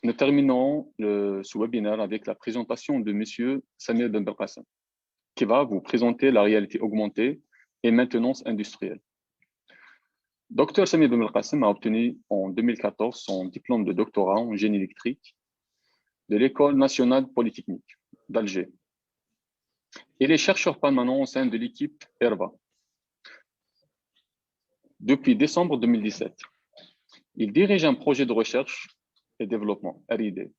nous terminons ce webinaire avec la présentation de Monsieur Samir Ben Belkacem, qui va vous présenter la réalité augmentée et maintenance industrielle. Dr Samir Ben Belkacem a obtenu en 2014 son diplôme de doctorat en génie électrique de l'École nationale polytechnique d'Alger. Il est chercheur permanent au sein de l'équipe ERVA depuis décembre 2017. Il dirige un projet de recherche et développement, R&D.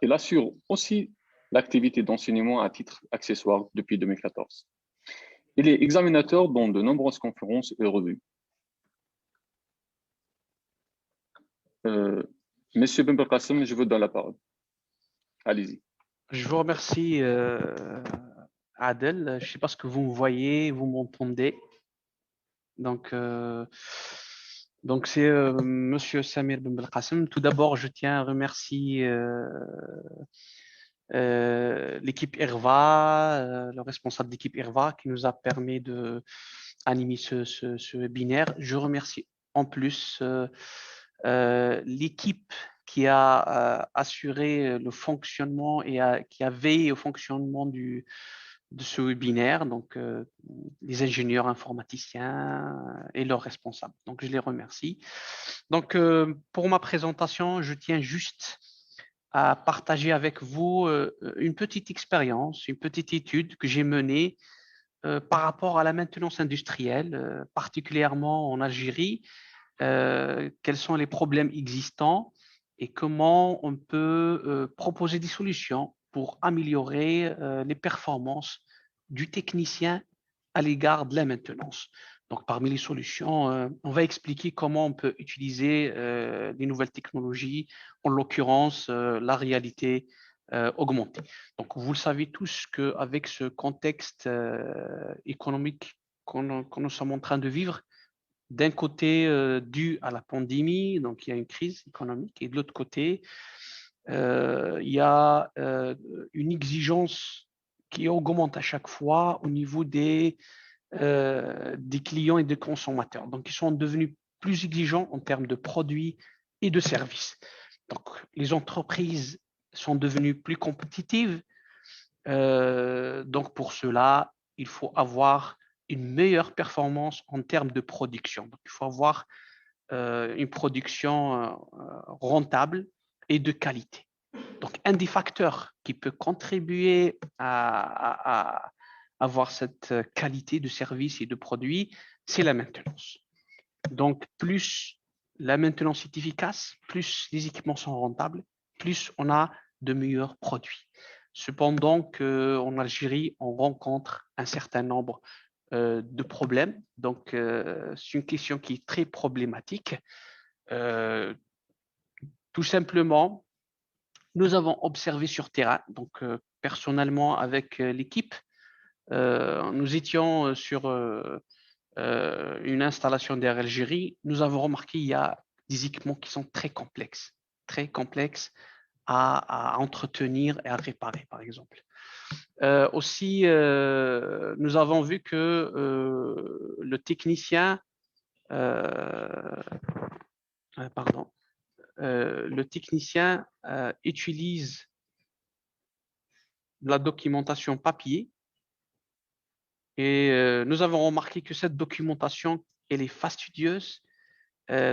Il assure aussi l'activité d'enseignement à titre accessoire depuis 2014. Il est examinateur dans de nombreuses conférences et revues. Monsieur Ben Belkacem, je vous donne la parole. Allez-y. Je vous remercie, Adel. Je ne sais pas ce que vous me voyez, vous m'entendez. Donc c'est Monsieur Samir Ben Belkacem. Tout d'abord, je tiens à remercier l'équipe ERVA, le responsable d'équipe ERVA qui nous a permis d'animer ce webinaire. Je remercie en plus l'équipe qui a assuré le fonctionnement et qui a veillé au fonctionnement de ce webinaire, donc les ingénieurs informaticiens et leurs responsables. Donc, je les remercie. Donc, pour ma présentation, je tiens juste à partager avec vous une petite expérience, une petite étude que j'ai menée par rapport à la maintenance industrielle, particulièrement en Algérie. Quels sont les problèmes existants et comment on peut proposer des solutions pour améliorer les performances du technicien à l'égard de la maintenance. Donc, parmi les solutions, on va expliquer comment on peut utiliser les nouvelles technologies, en l'occurrence la réalité augmentée. Donc, vous le savez tous qu'avec ce contexte économique qu'on nous sommes en train de vivre, d'un côté dû à la pandémie, donc il y a une crise économique, et de l'autre côté, il y a une exigence qui augmente à chaque fois au niveau des clients et des consommateurs. Donc, ils sont devenus plus exigeants en termes de produits et de services. Donc, les entreprises sont devenues plus compétitives. Donc, pour cela, il faut avoir une meilleure performance en termes de production. Donc, il faut avoir une production rentable et de qualité. Donc, un des facteurs qui peut contribuer à avoir cette qualité de service et de produit, c'est la maintenance. Donc, plus la maintenance est efficace, plus les équipements sont rentables, plus on a de meilleurs produits. Cependant qu'en Algérie, on rencontre un certain nombre de problèmes. Donc, c'est une question qui est très problématique. Tout simplement, nous avons observé sur terrain, donc personnellement avec l'équipe, nous étions sur une installation d'Air Algérie. Nous avons remarqué qu'il y a des équipements qui sont très complexes à entretenir et à réparer, par exemple. Aussi, nous avons vu que le technicien, utilise la documentation papier et nous avons remarqué que cette documentation, elle est fastidieuse,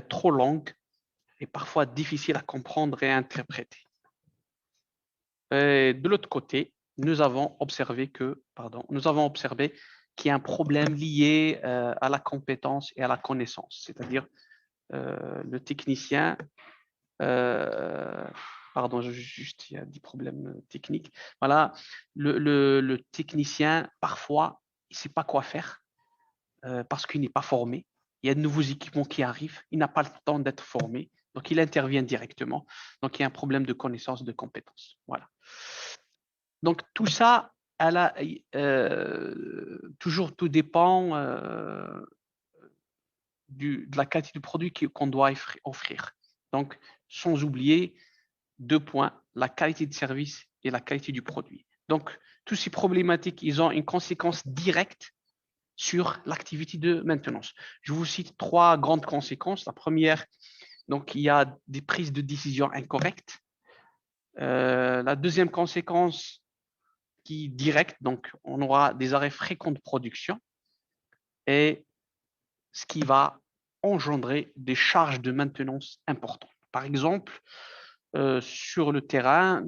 trop longue et parfois difficile à comprendre et à interpréter. Et de l'autre côté, nous avons observé qu'il y a un problème lié à la compétence et à la connaissance, c'est-à-dire le technicien, il y a des problèmes techniques. Voilà, le technicien, parfois, il ne sait pas quoi faire parce qu'il n'est pas formé. Il y a de nouveaux équipements qui arrivent, il n'a pas le temps d'être formé, donc il intervient directement. Donc, il y a un problème de connaissance, de compétence. Voilà. Donc, tout ça, toujours tout dépend de la qualité du produit qu'on doit offrir. Donc, sans oublier 2 points, la qualité de service et la qualité du produit. Donc, toutes ces problématiques, ils ont une conséquence directe sur l'activité de maintenance. Je vous cite 3 grandes conséquences. La première, donc, il y a des prises de décision incorrectes. La deuxième conséquence qui est directe, donc on aura des arrêts fréquents de production et ce qui va engendrer des charges de maintenance importantes. Par exemple, sur le terrain,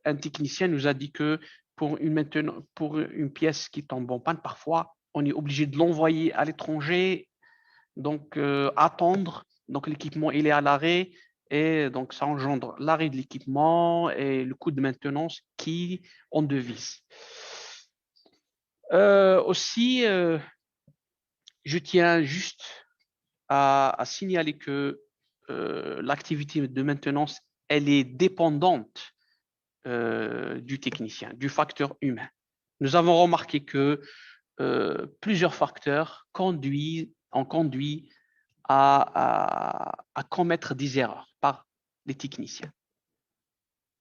un technicien nous a dit que pour une pièce qui tombe en panne, parfois, on est obligé de l'envoyer à l'étranger, donc attendre. Donc l'équipement, il est à l'arrêt et donc ça engendre l'arrêt de l'équipement et le coût de maintenance qui en devise. Aussi, je tiens juste à signaler que l'activité de maintenance, elle est dépendante du technicien, du facteur humain. Nous avons remarqué que plusieurs facteurs ont conduit à commettre des erreurs par les techniciens.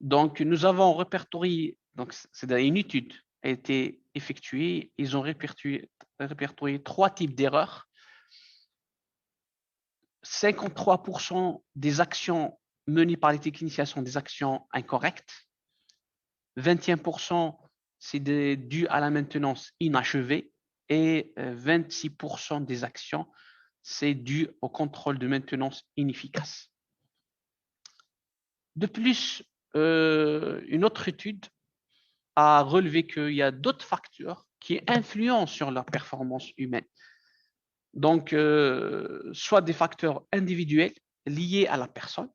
Donc, nous avons répertorié, donc c'est une étude a été effectuée, ils ont répertorié 3 types d'erreurs. 53% des actions menées par les techniciens sont des actions incorrectes. 21%, c'est dû à la maintenance inachevée et 26% des actions, c'est dû au contrôle de maintenance inefficace. De plus, une autre étude a relevé qu'il y a d'autres facteurs qui influencent sur la performance humaine. Donc, soit des facteurs individuels liés à la personne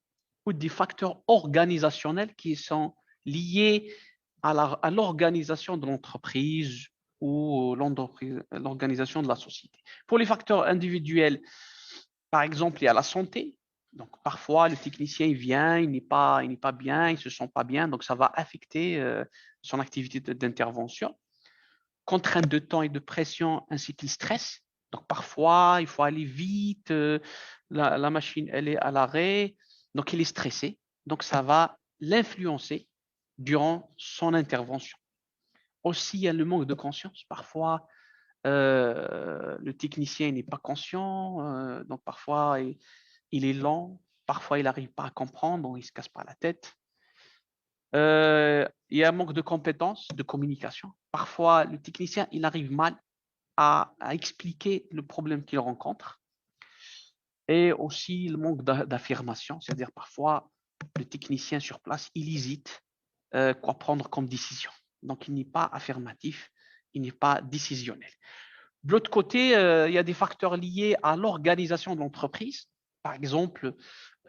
ou des facteurs organisationnels qui sont liés à l'organisation de l'entreprise ou l'organisation de la société. Pour les facteurs individuels, par exemple, il y a la santé. Donc, parfois, le technicien il vient, il n'est pas bien, il ne se sent pas bien, donc ça va affecter son activité d'intervention. Contrainte de temps et de pression ainsi qu'il stress. Donc, parfois, il faut aller vite, la machine, elle est à l'arrêt, donc il est stressé. Donc, ça va l'influencer durant son intervention. Aussi, il y a le manque de conscience. Parfois, le technicien n'est pas conscient, donc parfois, il est lent, parfois, il n'arrive pas à comprendre, donc il ne se casse pas la tête. Il y a un manque de compétences, de communication. Parfois, le technicien, il arrive mal à expliquer le problème qu'il rencontre. Et aussi le manque d'affirmation, c'est-à-dire parfois, le technicien sur place, il hésite quoi prendre comme décision. Donc, il n'est pas affirmatif, il n'est pas décisionnel. De l'autre côté, il y a des facteurs liés à l'organisation de l'entreprise. Par exemple,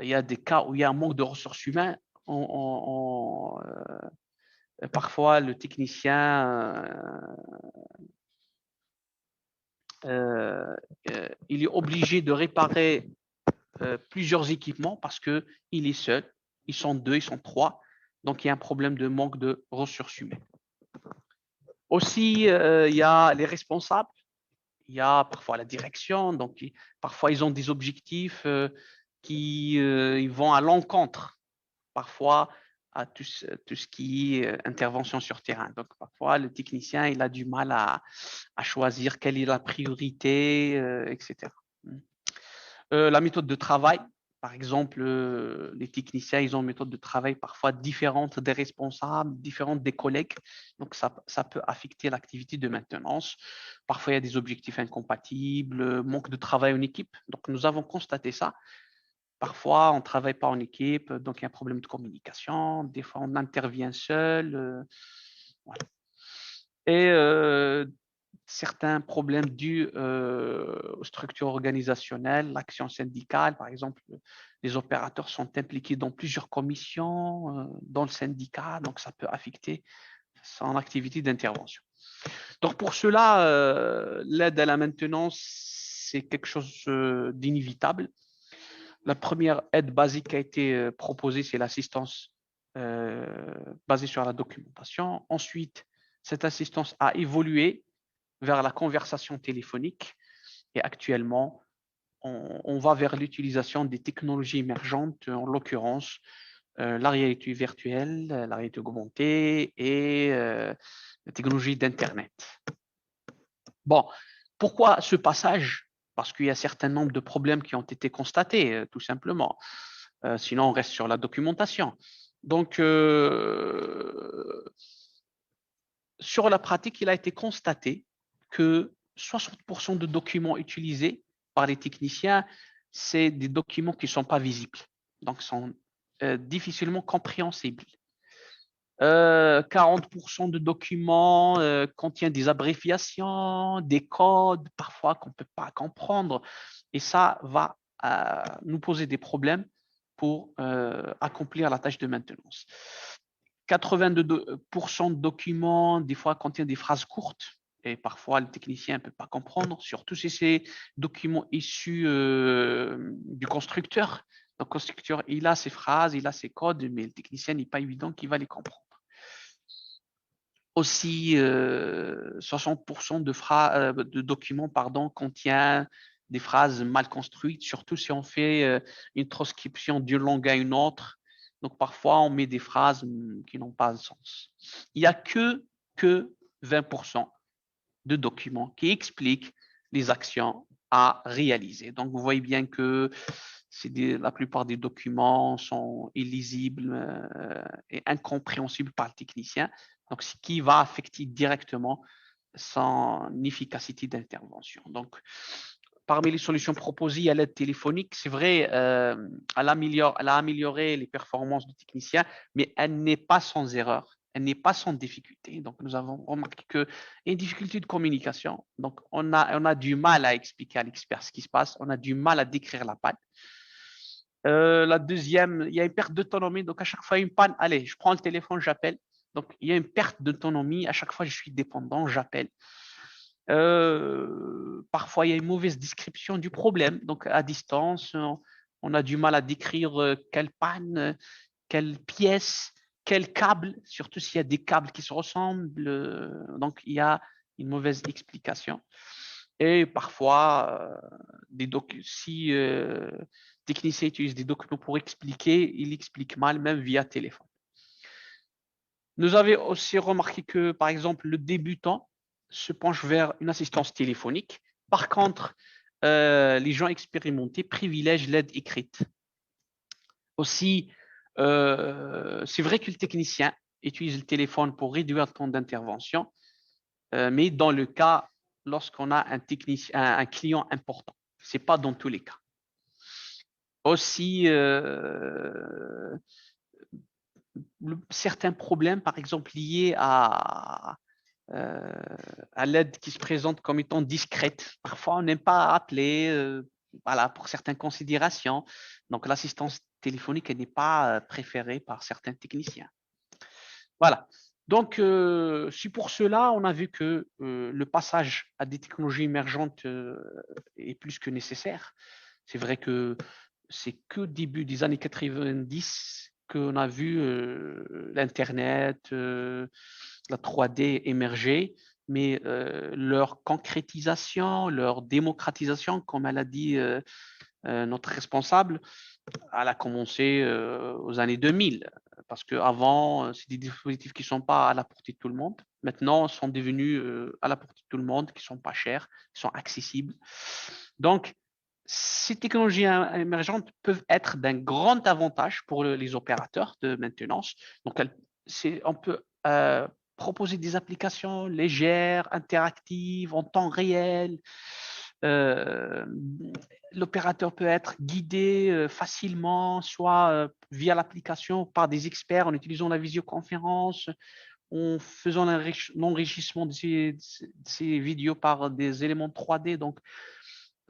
il y a des cas où il y a un manque de ressources humaines. Parfois, le technicien, il est obligé de réparer plusieurs équipements parce qu'il est seul. Ils sont 2, ils sont 3. Donc, il y a un problème de manque de ressources humaines. Aussi, il y a les responsables. Il y a parfois la direction. Donc, parfois, ils ont des objectifs qui ils vont à l'encontre. Parfois, à tout ce qui est intervention sur terrain. Donc, parfois, le technicien, il a du mal à choisir quelle est la priorité, etc. La méthode de travail, par exemple, les techniciens, ils ont une méthode de travail parfois différente des responsables, différente des collègues. Donc, ça peut affecter l'activité de maintenance. Parfois, il y a des objectifs incompatibles, manque de travail en équipe. Donc, nous avons constaté ça. Parfois, on ne travaille pas en équipe, donc il y a un problème de communication. Des fois, on intervient seul. Voilà. Et certains problèmes dus aux structures organisationnelles, l'action syndicale, par exemple, les opérateurs sont impliqués dans plusieurs commissions dans le syndicat, donc ça peut affecter son activité d'intervention. Donc pour cela, l'aide à la maintenance, c'est quelque chose d'inévitable. La première aide basique qui a été proposée, c'est l'assistance basée sur la documentation. Ensuite, cette assistance a évolué vers la conversation téléphonique et actuellement, on va vers l'utilisation des technologies émergentes, en l'occurrence la réalité virtuelle, la réalité augmentée et la technologie d'Internet. Bon, pourquoi ce passage? Parce qu'il y a un certain nombre de problèmes qui ont été constatés, tout simplement. Sinon, on reste sur la documentation. Donc, sur la pratique, il a été constaté que 60% de documents utilisés par les techniciens, c'est des documents qui ne sont pas visibles, donc sont difficilement compréhensibles. 40% de documents contiennent des abréviations, des codes, parfois qu'on ne peut pas comprendre. Et ça va nous poser des problèmes pour accomplir la tâche de maintenance. 82% de documents, des fois, contiennent des phrases courtes. Et parfois, le technicien ne peut pas comprendre, surtout si c'est documents issus du constructeur. Le constructeur, il a ses phrases, il a ses codes, mais le technicien n'est pas évident qu'il va les comprendre. Aussi, 60% de documents contient des phrases mal construites, surtout si on fait une transcription d'une langue à une autre. Donc, parfois, on met des phrases qui n'ont pas de sens. Il n'y a que 20% de documents qui expliquent les actions à réaliser. Donc, vous voyez bien que la plupart des documents sont illisibles et incompréhensibles par le technicien. Donc, ce qui va affecter directement son efficacité d'intervention. Donc, parmi les solutions proposées à l'aide téléphonique, c'est vrai, elle a amélioré les performances du technicien, mais elle n'est pas sans erreur, elle n'est pas sans difficulté. Donc, nous avons remarqué qu'il y a une difficulté de communication. Donc, on a du mal à expliquer à l'expert ce qui se passe, on a du mal à décrire la panne. La deuxième, il y a une perte d'autonomie. Donc, à chaque fois, une panne, allez, je prends le téléphone, j'appelle. Donc, il y a une perte d'autonomie. À chaque fois, je suis dépendant, j'appelle. Parfois, il y a une mauvaise description du problème. Donc, à distance, on a du mal à décrire quelle panne, quelle pièce, quel câble, surtout s'il y a des câbles qui se ressemblent. Donc, il y a une mauvaise explication. Et parfois, si le technicien utilise des documents pour expliquer, il explique mal, même via téléphone. Nous avons aussi remarqué que, par exemple, le débutant se penche vers une assistance téléphonique. Par contre, les gens expérimentés privilègent l'aide écrite. Aussi, c'est vrai que le technicien utilise le téléphone pour réduire le temps d'intervention, mais dans le cas lorsqu'on a un client important. Ce n'est pas dans tous les cas. Aussi, certains problèmes, par exemple, liés à l'aide qui se présente comme étant discrète. Parfois, on n'aime pas appeler pour certaines considérations. Donc, l'assistance téléphonique n'est pas préférée par certains techniciens. Voilà. Donc, c'est pour cela, on a vu que le passage à des technologies émergentes est plus que nécessaire. C'est vrai que c'est que début des années 90 qu'on a vu l'Internet, la 3D émerger, mais leur concrétisation, leur démocratisation, comme elle a dit notre responsable, elle a commencé aux années 2000. Parce qu'avant, c'est des dispositifs qui ne sont pas à la portée de tout le monde. Maintenant, ils sont devenus à la portée de tout le monde, qui ne sont pas chers, qui sont accessibles. Donc, ces technologies émergentes peuvent être d'un grand avantage pour les opérateurs de maintenance. Donc, on peut proposer des applications légères, interactives, en temps réel. L'opérateur peut être guidé facilement, soit via l'application, par des experts, en utilisant la visioconférence, en faisant l'enrichissement de ces vidéos par des éléments 3D. Donc,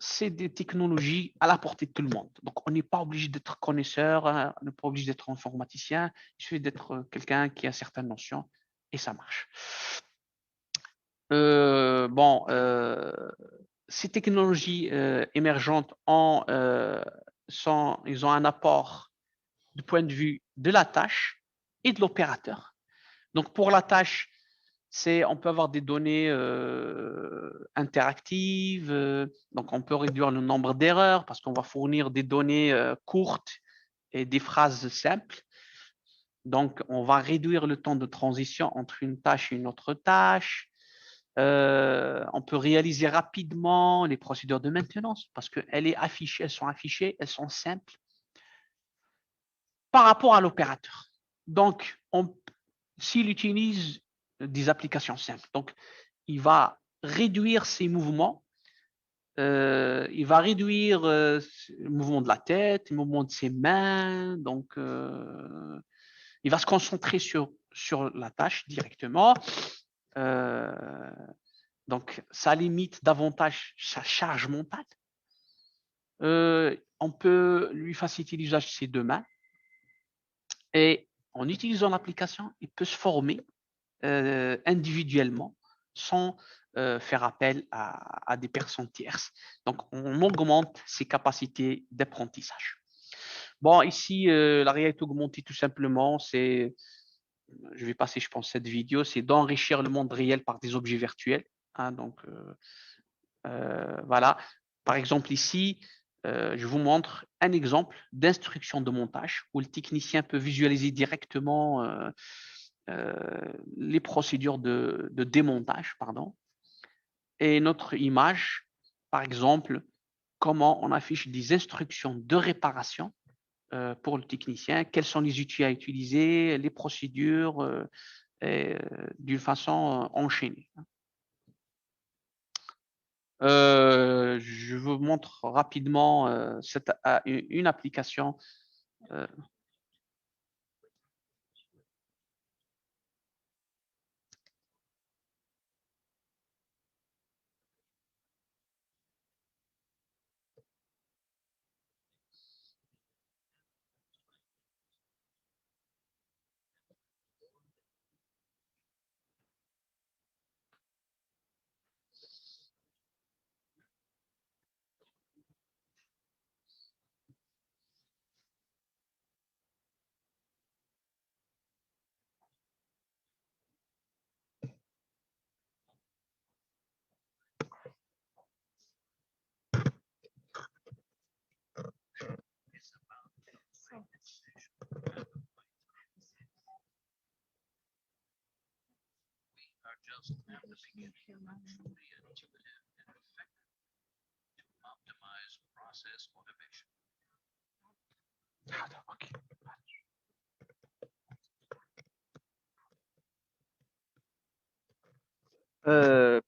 c'est des technologies à la portée de tout le monde. Donc, on n'est pas obligé d'être connaisseur, hein, on n'est pas obligé d'être informaticien, il suffit d'être quelqu'un qui a certaines notions et ça marche. Ces technologies émergentes ils ont un apport du point de vue de la tâche et de l'opérateur. Donc, pour la tâche, on peut avoir des données interactives, donc on peut réduire le nombre d'erreurs parce qu'on va fournir des données courtes et des phrases simples. Donc, on va réduire le temps de transition entre une tâche et une autre tâche. On peut réaliser rapidement les procédures de maintenance parce qu'elles sont affichées, elles sont simples. Par rapport à l'opérateur. Donc, s'il utilise des applications simples, donc il va réduire ses mouvements, il va réduire le mouvement de la tête, le mouvement de ses mains, donc il va se concentrer sur la tâche directement. Donc, ça limite davantage sa charge mentale. On peut lui faciliter l'usage de ses deux mains. Et en utilisant l'application, il peut se former individuellement sans faire appel à des personnes tierces. Donc, on augmente ses capacités d'apprentissage. Bon, ici, la réalité augmentée, tout simplement, c'est, je vais passer, je pense, cette vidéo, c'est d'enrichir le monde réel par des objets virtuels. Hein, donc, voilà. Par exemple, ici, je vous montre un exemple d'instruction de montage où le technicien peut visualiser directement les procédures de démontage, pardon. Et notre image, par exemple, comment on affiche des instructions de réparation pour le technicien, quels sont les outils à utiliser, les procédures d'une façon enchaînée. Je vous montre rapidement une application.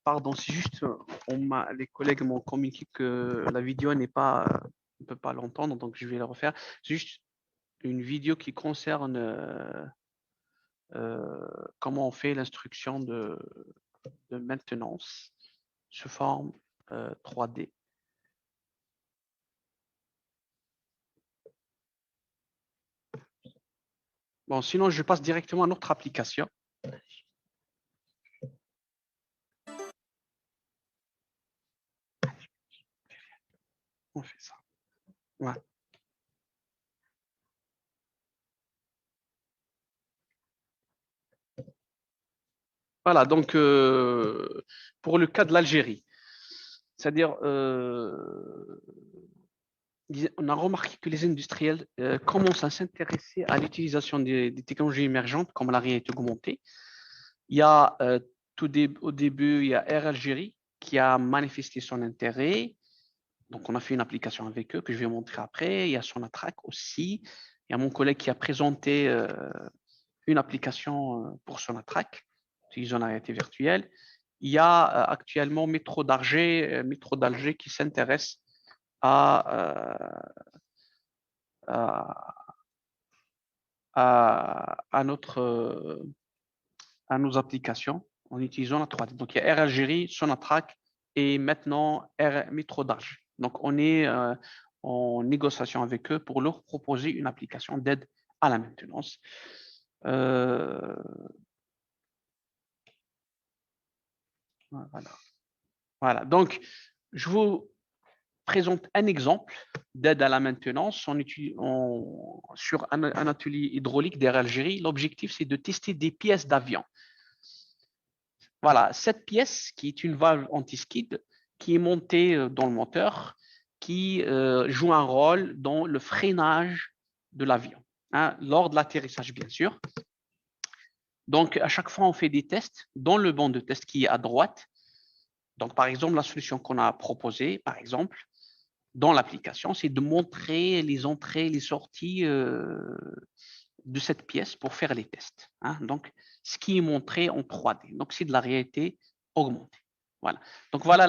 Pardon, c'est juste, les collègues m'ont communiqué que la vidéo n'est pas, on ne peut pas l'entendre, donc je vais le refaire. C'est juste une vidéo qui concerne comment on fait l'instruction de maintenance sous forme 3D. Bon, sinon, je passe directement à notre application. On fait ça. Ouais. Voilà, donc pour le cas de l'Algérie, c'est-à-dire on a remarqué que les industriels commencent à s'intéresser à l'utilisation des technologies émergentes comme la réalité augmentée. Il y a au début, il y a Air Algérie qui a manifesté son intérêt. Donc, on a fait une application avec eux que je vais montrer après. Il y a Sonatrach aussi. Il y a mon collègue qui a présenté une application pour Sonatrach, utilisant la réalité virtuelle. Il y a actuellement Métro d'Alger qui s'intéresse à nos applications en utilisant la 3D. Donc, il y a Air Algérie, Sonatrach et maintenant Métro d'Alger. Donc, on est en négociation avec eux pour leur proposer une application d'aide à la maintenance. Voilà. Donc, je vous présente un exemple d'aide à la maintenance sur un atelier hydraulique d'Air Algérie. L'objectif, c'est de tester des pièces d'avion. Voilà, cette pièce qui est une valve anti-skid qui est montée dans le moteur, qui joue un rôle dans le freinage de l'avion, hein, lors de l'atterrissage, bien sûr. Donc, à chaque fois, on fait des tests dans le banc de test qui est à droite. Donc, par exemple, la solution qu'on a proposée, par exemple, dans l'application, c'est de montrer les entrées, les sorties de cette pièce pour faire les tests. Hein. Donc, ce qui est montré en 3D. Donc, c'est de la réalité augmentée. Voilà. Donc, voilà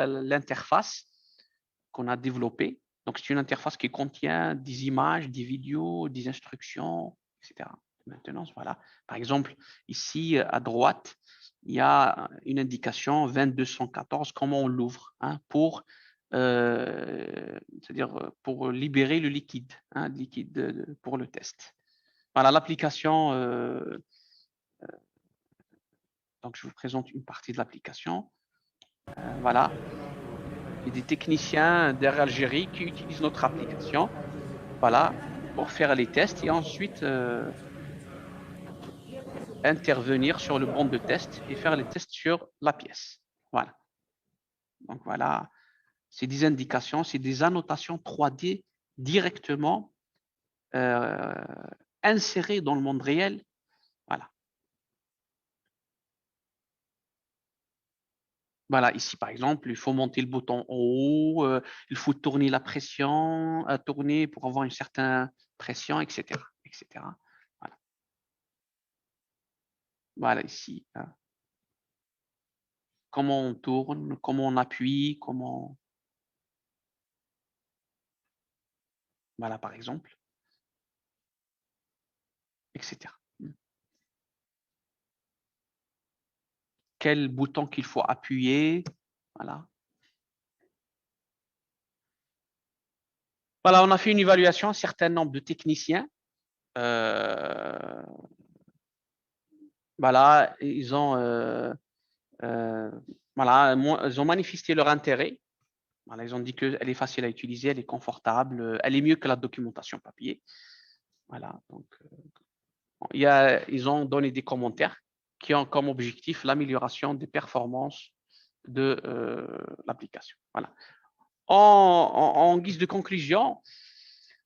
l'interface qu'on a développée. Donc, c'est une interface qui contient des images, des vidéos, des instructions, etc. Maintenant, voilà. Par exemple, ici, à droite, il y a une indication 2214, comment on l'ouvre pour, c'est-à-dire pour libérer le liquide, liquide pour le test. Voilà l'application. Donc, je vous présente une partie de l'application. Voilà. Il y a des techniciens d'Algérie qui utilisent notre application. Voilà, pour faire les tests et ensuite intervenir sur le banc de test et faire les tests sur la pièce. Voilà. Donc voilà, c'est des indications, c'est des annotations 3D directement insérées dans le monde réel. Voilà. Voilà, ici par exemple, il faut monter le bouton en haut, il faut tourner la pression, tourner pour avoir une certaine pression, etc. etc. Voilà. Voilà ici. Comment on tourne, comment on appuie, comment. Voilà, par exemple, etc. Quel bouton qu'il faut appuyer. Voilà. Voilà, on a fait une évaluation, un certain nombre de techniciens. Voilà, ils ont, voilà, ils ont manifesté leur intérêt. Voilà, ils ont dit qu'elle est facile à utiliser, elle est confortable, elle est mieux que la documentation papier. Voilà, donc ils ont donné des commentaires qui ont comme objectif l'amélioration des performances de l'application. Voilà. En guise de conclusion,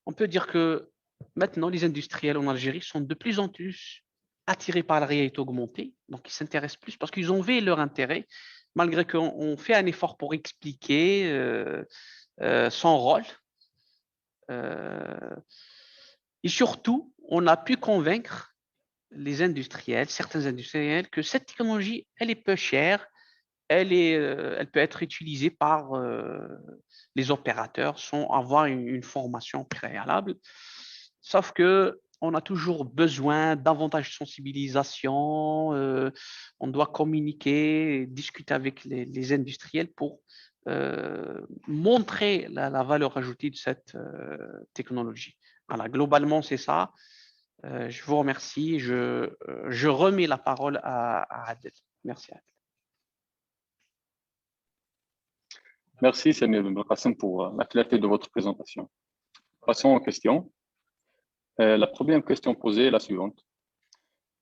on peut dire que maintenant, les industriels en Algérie sont de plus en plus attirés par la réalité augmentée. Donc, ils s'intéressent plus parce qu'ils ont vu leur intérêt, malgré qu'on fait un effort pour expliquer son rôle. Et surtout, on a pu convaincre les industriels, certains industriels, que cette technologie, elle est peu chère, elle peut être utilisée par les opérateurs sans avoir une formation préalable. Sauf que on a toujours besoin davantage de sensibilisation. On doit communiquer, discuter avec les industriels pour montrer la valeur ajoutée de cette technologie. Voilà, globalement, c'est ça. Je vous remercie. Je remets la parole à Adel. Merci, Adel. Merci, Samir Ben Qassem, pour la clarté de votre présentation. Passons aux questions. La première question posée est la suivante.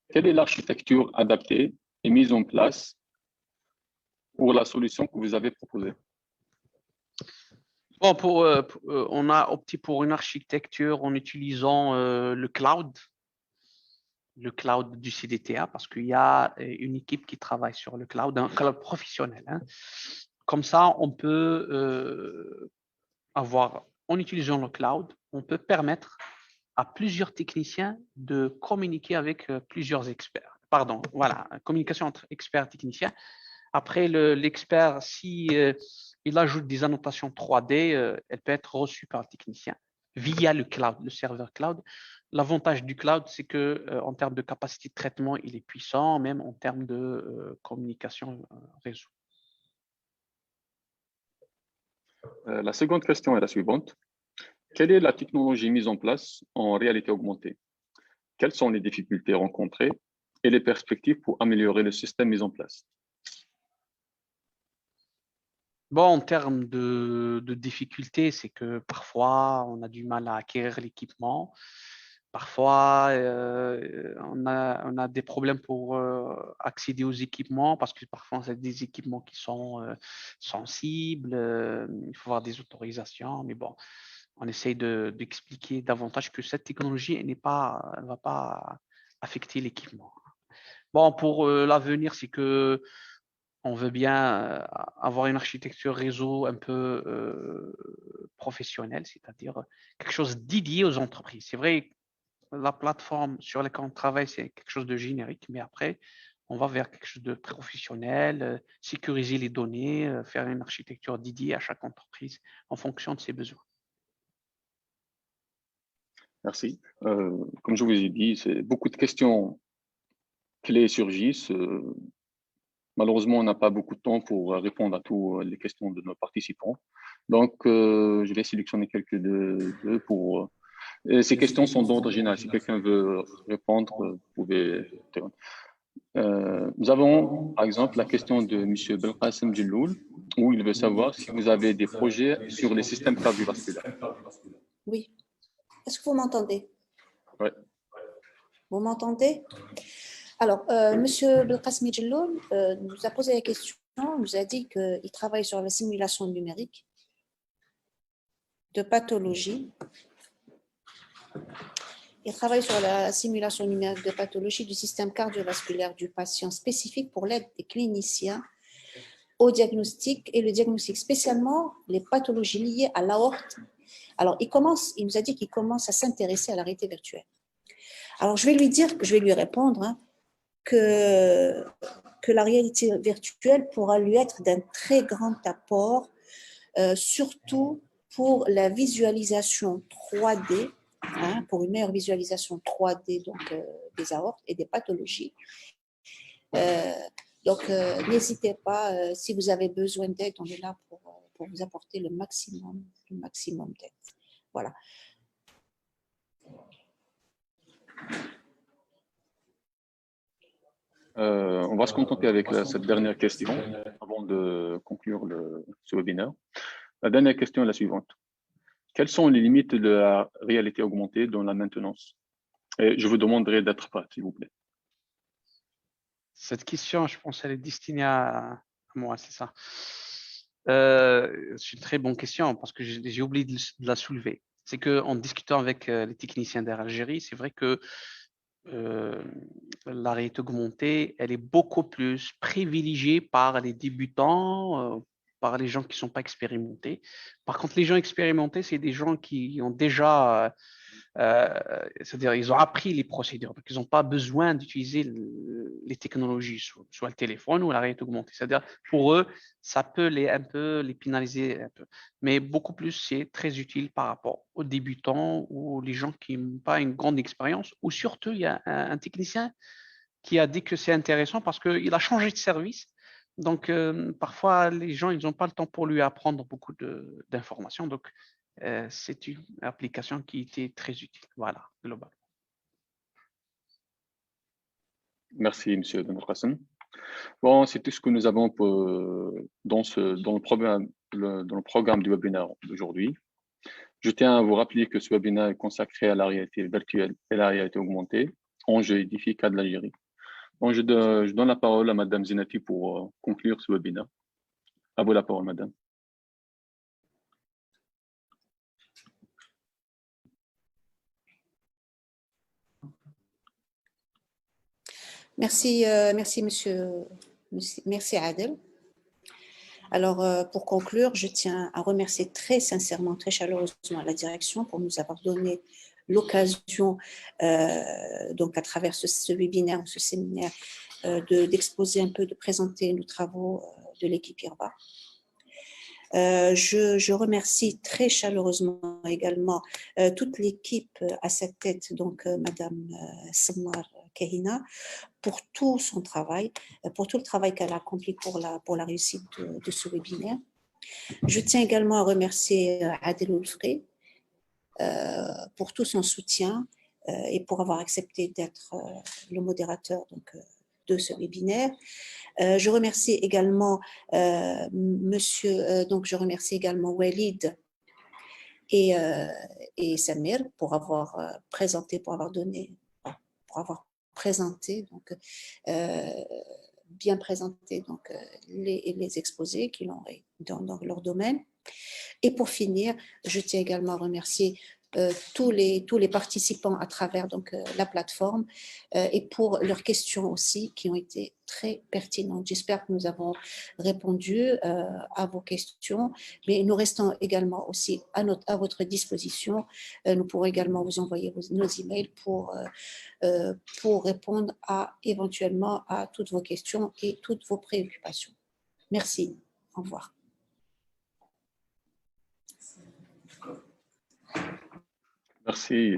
Quelle est l'architecture adaptée et mise en place pour la solution que vous avez proposée? Bon, on a opté pour une architecture en utilisant le cloud du CDTA, parce qu'il y a une équipe qui travaille sur le cloud, un cloud professionnel. Hein. Comme ça, on peut avoir, en utilisant le cloud, on peut permettre à plusieurs techniciens de communiquer avec plusieurs experts. Pardon, voilà, communication entre experts et techniciens. Après, l'expert, si il ajoute des annotations 3D, elle peut être reçue par le technicien via le cloud, le serveur cloud. L'avantage du cloud, c'est que en termes de capacité de traitement, il est puissant, même en termes de communication réseau. La seconde question est la suivante. Quelle est la technologie mise en place en réalité augmentée? Quelles sont les difficultés rencontrées et les perspectives pour améliorer le système mis en place? Bon, en termes de difficultés, c'est que parfois, on a du mal à acquérir l'équipement. Parfois, on a des problèmes pour accéder aux équipements parce que parfois, c'est des équipements qui sont sensibles. Il faut avoir des autorisations. Mais bon, on essaye d'expliquer davantage que cette technologie elle ne va pas affecter l'équipement. Bon, pour l'avenir, c'est que on veut bien avoir une architecture réseau un peu professionnelle, c'est-à-dire quelque chose dédié aux entreprises. C'est vrai, la plateforme sur laquelle on travaille, c'est quelque chose de générique, mais après, on va vers quelque chose de professionnel, sécuriser les données, faire une architecture dédiée à chaque entreprise en fonction de ses besoins. Merci. Comme je vous ai dit, beaucoup de questions clés surgissent. Malheureusement, on n'a pas beaucoup de temps pour répondre à toutes les questions de nos participants. Donc, je vais sélectionner quelques d'eux pour... ces questions sont d'ordre général. Si quelqu'un veut répondre, vous pouvez... nous avons, par exemple, la question de M. Belkacem Djelloul, où il veut savoir si vous avez des projets sur les systèmes cardiovasculaires. Oui. Est-ce que vous m'entendez? Oui. Vous m'entendez? Alors, M. Belkacem Djelloul nous a posé la question, nous a dit qu'il travaille sur la simulation numérique de pathologie. Il travaille sur la simulation numérique de pathologie du système cardiovasculaire du patient spécifique pour l'aide des cliniciens au diagnostic et le diagnostic, spécialement les pathologies liées à l'aorte. Alors, il nous a dit qu'il commence à s'intéresser à la réalité virtuelle. Alors, je vais lui répondre que la réalité virtuelle pourra lui être d'un très grand apport, surtout pour la visualisation 3D, pour une meilleure visualisation 3D donc, des aortes et des pathologies. Donc, n'hésitez pas, si vous avez besoin d'aide, on est là pour vous apporter le maximum d'aide. Voilà. On va se contenter avec cette dernière question avant de conclure ce webinaire. La dernière question est la suivante. Quelles sont les limites de la réalité augmentée dans la maintenance? Et je vous demanderai d'être prêt, s'il vous plaît. Cette question, je pense, elle est destinée à moi, c'est ça. C'est une très bonne question parce que j'ai oublié de la soulever. C'est qu'en discutant avec les techniciens d'Air Algérie, c'est vrai que la réalité augmentée, elle est beaucoup plus privilégiée par les débutants, par les gens qui ne sont pas expérimentés. Par contre, les gens expérimentés, c'est des gens qui ont déjà, c'est-à-dire ils ont appris les procédures, donc ils n'ont pas besoin d'utiliser les technologies, soit le téléphone ou la réalité augmentée. C'est-à-dire pour eux, ça peut un peu les pénaliser un peu, mais beaucoup plus c'est très utile par rapport aux débutants ou les gens qui n'ont pas une grande expérience. Ou surtout, il y a un technicien qui a dit que c'est intéressant parce qu'il a changé de service. Donc, parfois, les gens, ils n'ont pas le temps pour lui apprendre beaucoup d'informations. Donc, c'est une application qui était très utile. Voilà, global. Merci, M. Belkacem. Bon, c'est tout ce que nous avons dans le programme du webinaire d'aujourd'hui. Je tiens à vous rappeler que ce webinaire est consacré à la réalité virtuelle et la réalité augmentée, enjeux et défis cas de l'Algérie. Bon, je donne la parole à Mme Zinati pour conclure ce webinaire. À vous la parole, Madame. Merci Adel. Alors, pour conclure, je tiens à remercier très sincèrement, très chaleureusement la direction pour nous avoir donné l'occasion, donc à travers ce webinaire, ce séminaire, d'exposer un peu, de présenter nos travaux de l'équipe IRBA. Je remercie très chaleureusement également toute l'équipe à sa tête, donc Madame Samar Kahina, pour tout son travail, pour tout le travail qu'elle a accompli pour la réussite de ce webinaire. Je tiens également à remercier Adel Oulfré pour tout son soutien et pour avoir accepté d'être le modérateur donc, de ce webinaire. Je remercie également je remercie également Walid et Samir pour avoir présenté, donc bien présenté donc les exposés qu'ils ont dans leur domaine. Et pour finir, je tiens également à remercier tous les participants à travers donc, la plateforme et pour leurs questions aussi qui ont été très pertinentes. J'espère que nous avons répondu à vos questions, mais nous restons également aussi à votre disposition. Nous pourrons également vous envoyer nos emails pour répondre éventuellement à toutes vos questions et toutes vos préoccupations. Merci. Au revoir. Merci.